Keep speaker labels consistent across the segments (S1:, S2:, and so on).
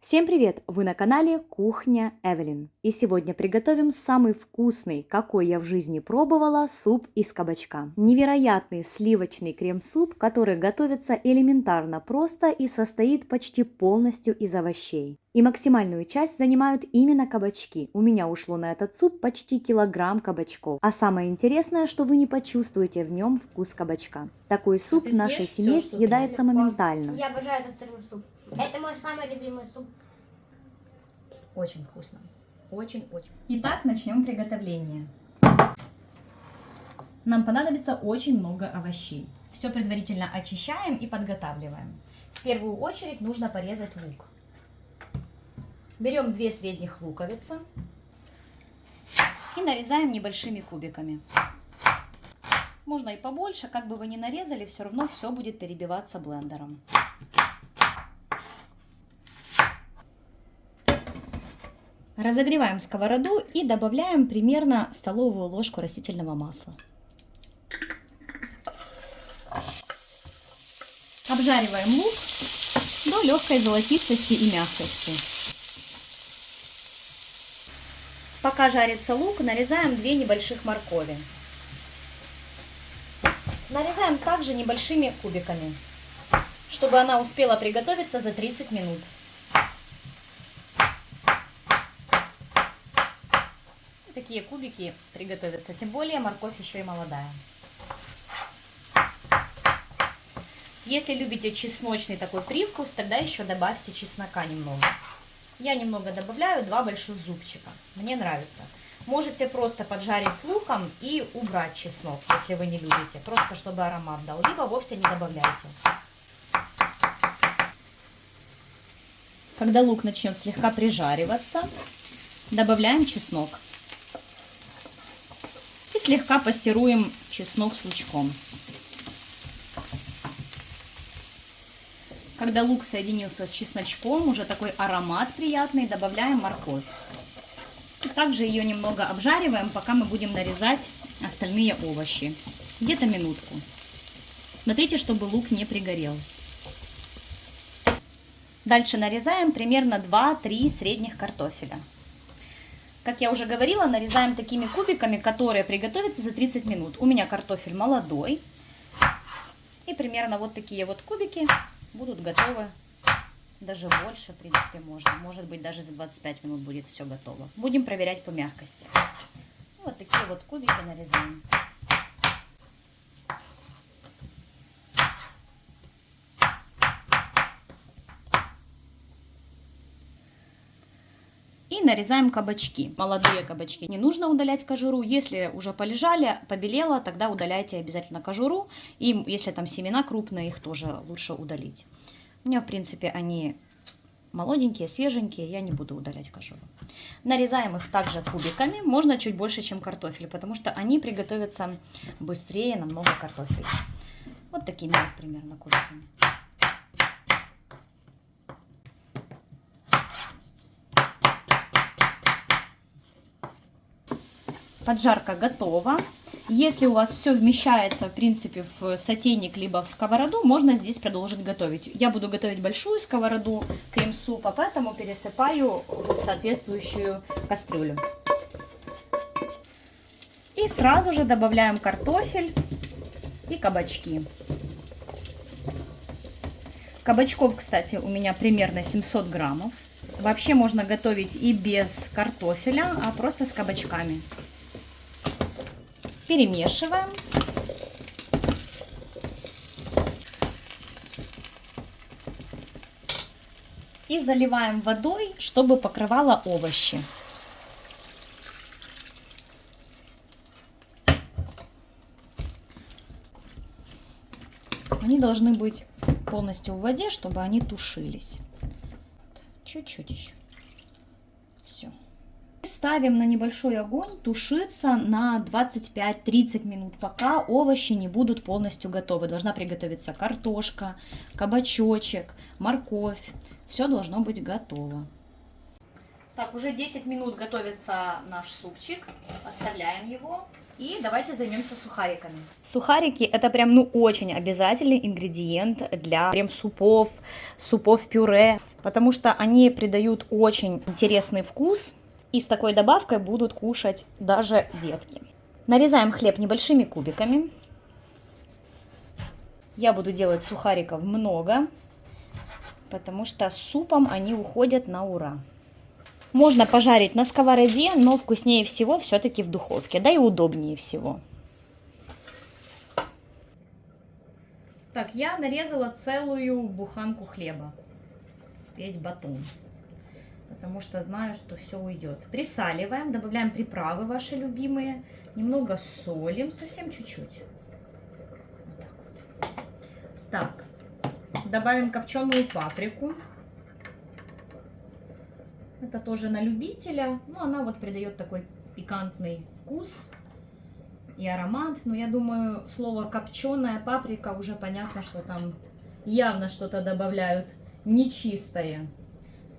S1: Всем привет! Вы на канале Кухня Эвелин. И сегодня приготовим самый вкусный, какой я в жизни пробовала, суп из кабачка. Невероятный сливочный крем-суп, который готовится элементарно просто и состоит почти полностью из овощей. И максимальную часть занимают именно кабачки. У меня ушло на этот суп почти килограмм кабачков. А самое интересное, что вы не почувствуете в нем вкус кабачка. Такой суп в нашей семье съедается моментально.
S2: Я обожаю этот сырный суп. Это мой самый любимый суп.
S1: Очень вкусно. Очень-очень. Итак, начнем приготовление. Нам понадобится очень много овощей. Все предварительно очищаем и подготавливаем. В первую очередь нужно порезать лук. Берем 2 средних луковицы и нарезаем небольшими кубиками. Можно и побольше, как бы вы ни нарезали, все равно все будет перебиваться блендером. Разогреваем сковороду и добавляем примерно столовую ложку растительного масла. Обжариваем лук до легкой золотистости и мягкости. Пока жарится лук, нарезаем 2 небольших моркови. Нарезаем также небольшими кубиками, чтобы она успела приготовиться за 30 минут. Такие кубики приготовятся, тем более морковь еще и молодая. Если любите чесночный такой привкус, тогда еще добавьте чеснока немного. Я немного добавляю, 2 больших зубчика. Мне нравится. Можете просто поджарить с луком и убрать чеснок, если вы не любите. Просто чтобы аромат дал. Либо вовсе не добавляйте. Когда лук начнет слегка прижариваться, добавляем чеснок. И слегка пассируем чеснок с лучком. Когда лук соединился с чесночком, уже такой аромат приятный, добавляем морковь. И также ее немного обжариваем, пока мы будем нарезать остальные овощи. Где-то минутку. Смотрите, чтобы лук не пригорел. Дальше нарезаем примерно 2-3 средних картофеля. Как я уже говорила, нарезаем такими кубиками, которые приготовятся за 30 минут. У меня картофель молодой. И примерно вот такие вот кубики будут готовы. Даже больше, в принципе, можно. Может быть, даже за 25 минут будет все готово. Будем проверять по мягкости. Вот такие вот кубики нарезаем. И нарезаем кабачки, молодые кабачки. Не нужно удалять кожуру. Если уже полежали, побелело, тогда удаляйте обязательно кожуру. И если там семена крупные, их тоже лучше удалить. У меня, в принципе, они молоденькие, свеженькие, я не буду удалять кожуру. Нарезаем их также кубиками, можно чуть больше, чем картофель, потому что они приготовятся быстрее намного картофеля. Вот такими вот примерно кубиками. Поджарка готова. Если у вас все вмещается, в принципе, в сотейник либо в сковороду, можно здесь продолжить готовить. Я буду готовить большую сковороду крем-супа, поэтому пересыпаю в соответствующую кастрюлю. И сразу же добавляем картофель и кабачки. Кабачков, кстати, у меня примерно 700 граммов. Вообще можно готовить и без картофеля, а просто с кабачками. Перемешиваем. И заливаем водой, чтобы покрывало овощи. Они должны быть полностью в воде, чтобы они тушились. Чуть-чуть еще. Все. Ставим на небольшой огонь тушиться на 25-30 минут, пока овощи не будут полностью готовы. Должна приготовиться картошка, кабачочек, морковь. Все должно быть готово. Так, уже 10 минут готовится наш супчик. Оставляем его И давайте займемся сухариками. Сухарики это прям очень обязательный ингредиент для крем-супов, супов-пюре, потому что они придают очень интересный вкус, и с такой добавкой будут кушать даже детки. Нарезаем хлеб небольшими кубиками. Я буду делать сухариков много, потому что с супом они уходят на ура. Можно пожарить на сковороде, но вкуснее всего все-таки в духовке, да и удобнее всего. Так, я нарезала целую буханку хлеба, весь батон, потому что знаю, что все уйдет. Присаливаем, добавляем приправы ваши любимые, немного солим, совсем чуть-чуть. Вот так вот. Так, добавим копченую паприку. Это тоже на любителя, но она вот придает такой пикантный вкус и аромат. Но я думаю, слово копченая паприка уже понятно, что там явно что-то добавляют нечистое.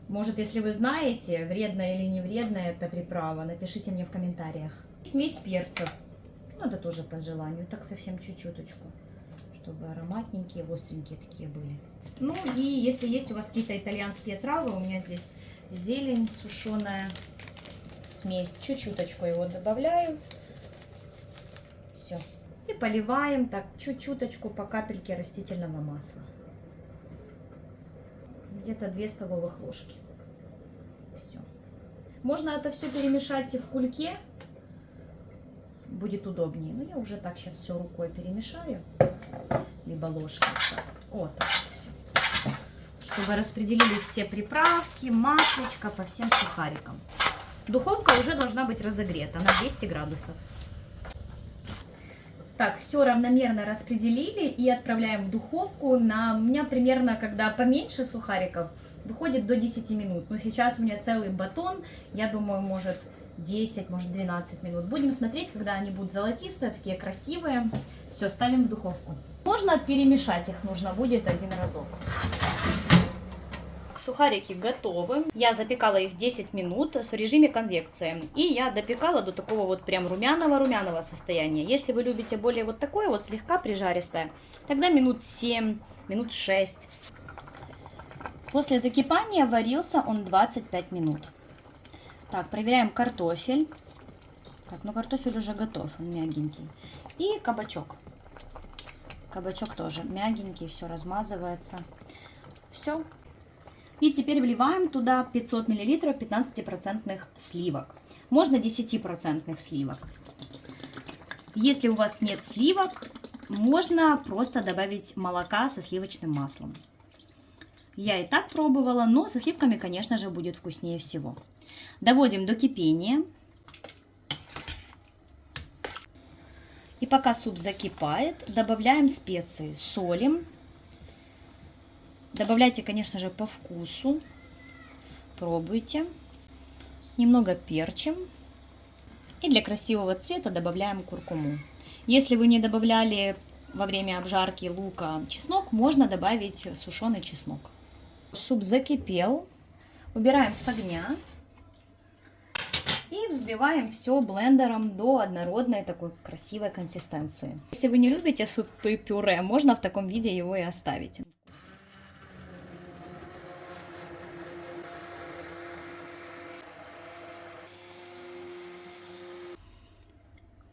S1: Может, если вы знаете, вредная или не вредная эта приправа, напишите мне в комментариях. Смесь перцев, ну это тоже по желанию, так совсем чуть-чуточку, чтобы ароматненькие, остренькие такие были. Ну и если есть у вас какие-то итальянские травы, у меня здесь зелень сушеная, смесь, чуть-чуточку его добавляю. Все. И поливаем так чуть-чуточку по капельке растительного масла. Где-то 2 столовых ложки. Все. Можно это все перемешать в кульке. Будет удобнее. Но я уже так сейчас все рукой перемешаю. Либо ложкой. Так. Вот так все. Чтобы распределились все приправки, маслечко по всем сухарикам. Духовка уже должна быть разогрета на 200 градусов. Так, все равномерно распределили и отправляем в духовку. У меня примерно, когда поменьше сухариков, выходит до 10 минут. Но сейчас у меня целый батон, я думаю, может 10, может 12 минут. Будем смотреть, когда они будут золотистые, такие красивые. Все, ставим в духовку. Можно перемешать их, нужно будет один разок. Сухарики готовы. Я запекала их 10 минут в режиме конвекции. И я допекала до такого вот прям румяного состояния. Если вы любите более вот такое вот слегка прижаристое, тогда минут 7, минут 6. После закипания варился он 25 минут. Так, проверяем картофель. Так, ну картофель уже готов, он мягенький. И кабачок. Кабачок тоже мягенький, все размазывается. Все. И теперь вливаем туда 500 мл 15% сливок. Можно 10% сливок. Если у вас нет сливок, можно просто добавить молока со сливочным маслом. Я и так пробовала, но со сливками, конечно же, будет вкуснее всего. Доводим до кипения. И пока суп закипает, добавляем специи, солим. Добавляйте, конечно же, по вкусу. Пробуйте. Немного перчим. И для красивого цвета добавляем куркуму. Если вы не добавляли во время обжарки лука чеснок, можно добавить сушеный чеснок. Суп закипел. Убираем с огня. И взбиваем все блендером до однородной такой красивой консистенции. Если вы не любите супы-пюре, можно в таком виде его и оставить.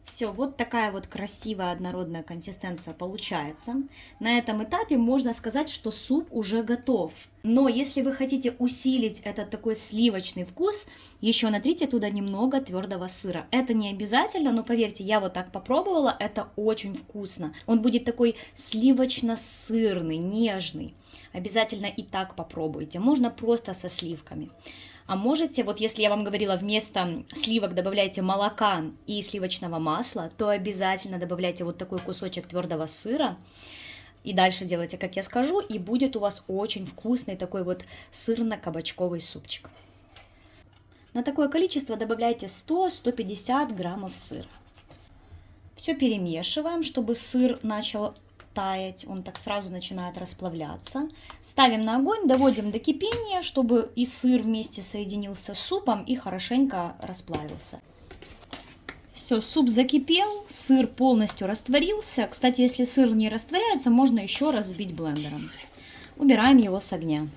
S1: Все, вот такая вот красивая однородная консистенция получается. На этом этапе можно сказать, что суп уже готов. Но если вы хотите усилить этот такой сливочный вкус, еще натрите туда немного твердого сыра. Это не обязательно, но поверьте, я вот так попробовала, это очень вкусно. Он будет такой сливочно-сырный, нежный. Обязательно и так попробуйте. Можно просто со сливками. А можете, вот если я вам говорила, вместо сливок добавляйте молока и сливочного масла, то обязательно добавляйте вот такой кусочек твердого сыра. И дальше делайте, как я скажу, и будет у вас очень вкусный такой вот сырно-кабачковый супчик. На такое количество добавляйте 100-150 граммов сыра. Все перемешиваем, чтобы сыр начал таять, он так сразу начинает расплавляться. Ставим на огонь, доводим до кипения, чтобы и сыр вместе соединился с супом и хорошенько расплавился. Все, суп закипел, сыр полностью растворился. Кстати, если сыр не растворяется, можно еще раз взбить блендером. Убираем его с огня.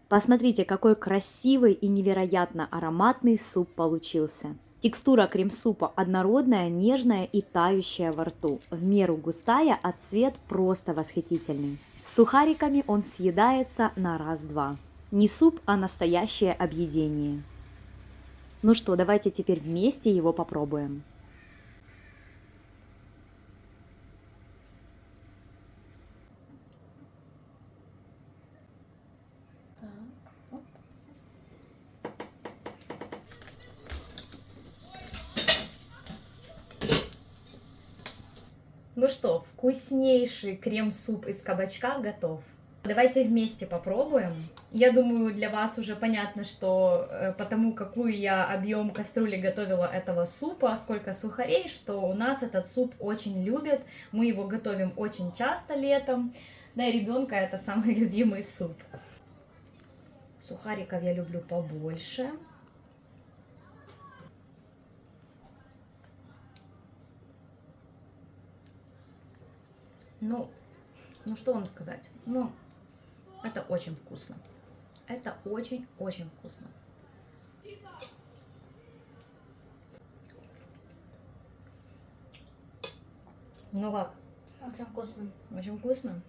S1: Посмотрите, какой красивый и невероятно ароматный суп получился. Текстура крем-супа однородная, нежная и тающая во рту. В меру густая, а цвет просто восхитительный. С сухариками он съедается на раз-два. Не суп, а настоящее объедение. Ну что, давайте теперь вместе его попробуем. Ну что, вкуснейший крем-суп из кабачка готов. Давайте вместе попробуем. Я думаю, для вас уже понятно, что потому какую я объем кастрюли готовила этого супа, сколько сухарей, что у нас этот суп очень любят. Мы его готовим очень часто летом. Да и ребенка это самый любимый суп. Сухариков я люблю побольше. Ну что вам сказать? Ну, это очень вкусно. Это очень-очень вкусно. Ну как?
S2: Очень вкусно.
S1: Очень вкусно?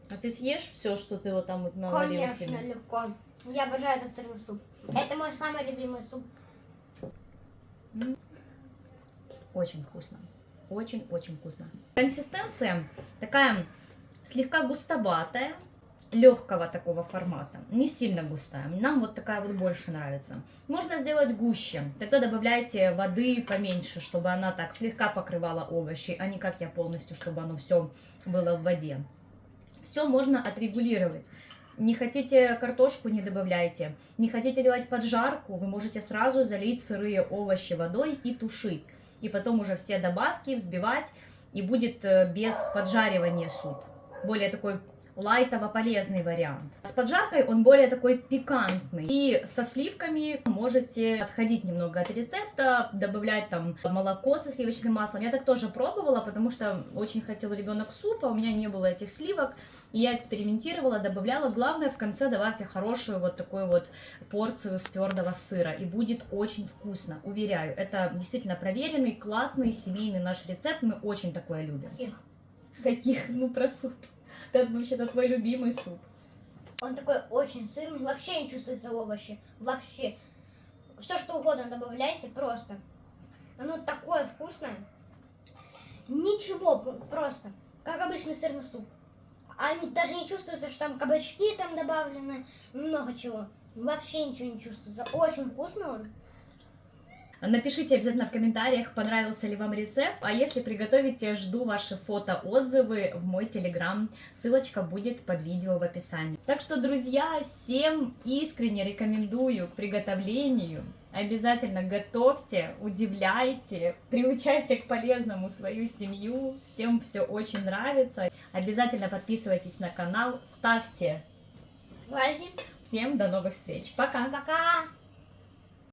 S1: А ты съешь все, что ты вот там вот навалил
S2: Конечно,
S1: себе?
S2: легко. Я обожаю этот сырный суп. Это мой самый любимый суп.
S1: Очень вкусно. Очень-очень вкусно. Консистенция такая слегка густоватая, легкого такого формата, не сильно густая. Нам вот такая вот больше нравится. Можно сделать гуще, тогда добавляйте воды поменьше, чтобы она так слегка покрывала овощи, а не как я полностью, чтобы оно все было в воде. Все можно отрегулировать. Не хотите картошку, не добавляйте. Не хотите делать поджарку, вы можете сразу залить сырые овощи водой и тушить. И потом уже все добавки взбивать, и будет без поджаривания суп. Более такой лайтово-полезный вариант. С поджаркой он более такой пикантный. И со сливками можете отходить немного от рецепта, добавлять там молоко со сливочным маслом. Я так тоже пробовала, потому что очень хотел ребенок супа, у меня не было этих сливок. И я экспериментировала, добавляла. Главное, в конце добавьте хорошую вот такую вот порцию с твердого сыра. И будет очень вкусно, уверяю. Это действительно проверенный, классный, семейный наш рецепт. Мы очень такое любим. Каких? Ну, про суп. Это вообще-то твой любимый суп.
S2: Он такой очень сырный, вообще не чувствуются овощи. Вообще. Все что угодно добавляйте, просто. Оно такое вкусное. Ничего, просто. Как обычный сырный суп. Они даже не чувствуется, что там кабачки там добавлены, много чего. Вообще ничего не чувствуется. Очень вкусно он.
S1: Напишите обязательно в комментариях, понравился ли вам рецепт. А если приготовите, жду ваши фото-отзывы в мой телеграм. Ссылочка будет под видео в описании. Так что, друзья, всем искренне рекомендую к приготовлению. Обязательно готовьте, удивляйте, приучайте к полезному свою семью. Всем все очень нравится. Обязательно подписывайтесь на канал, ставьте лайки. Всем до новых встреч. Пока!
S2: Пока!